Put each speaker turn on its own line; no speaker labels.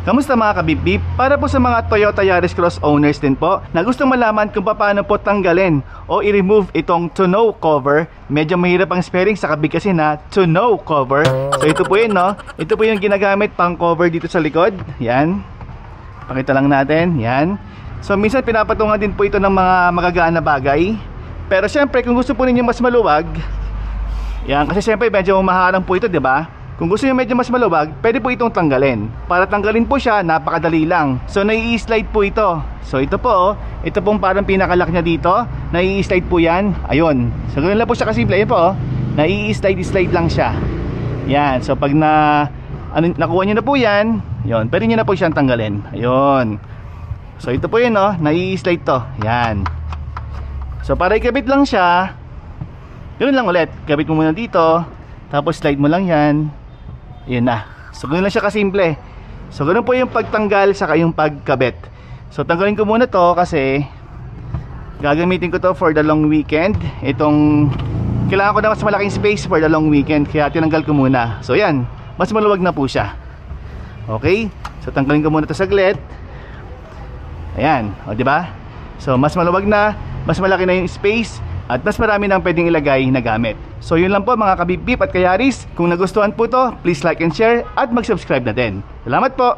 Kamusta mga kabip-bip? Para po sa mga Toyota Yaris Cross owners din po na gustong malaman kung paano po tanggalin o i-remove itong tonneau cover. Medyo mahirap ang spelling sa kabig kasi na tonneau cover. So ito po yun, no? Ito po yung ginagamit pang cover dito sa likod. Yan. Pakita lang natin. Yan. So minsan pinapatungan din po ito ng mga magagaan na bagay. Pero syempre kung gusto po ninyo mas maluwag, yan, kasi syempre medyo maharang po ito, di ba? Kung gusto niyo medyo mas maluwag, pwede po itong tanggalin. Para tanggalin po siya, napakadali lang. So nai-slide po ito. So ito po, ito pong parang pinakalak niya dito. Nai-slide po yan. Ayun. So ganoon lang po siya kasimple. Ayun po, nai-slide lang siya. Yan. So pag nakuha niyo na po yan, yun, pwede niyo na po siyang tanggalin. Ayun. So ito po yun, nai-slide to. Yan. So para ikabit lang siya, yun lang ulit. Kabit mo muna dito, tapos slide mo lang yan. Yun na. So ganoon lang siya kasimple. So ganoon po yung pagtanggal saka yung pagkabit. So tanggalin ko muna to kasi gagamitin ko to for the long weekend. Itong kailangan ko na mas malaking space for the long weekend, kaya tinanggal ko muna. So yan, mas maluwag na po siya. Okay? So tanggalin ko muna to saglit. Ayan, o di ba? So mas maluwag na, mas malaki na yung space, at mas marami nang pwedeng ilagay na gamit. So yun lang po mga kabip-bip at kayaris. Kung nagustuhan po to, please like and share at mag-subscribe na din. Salamat po!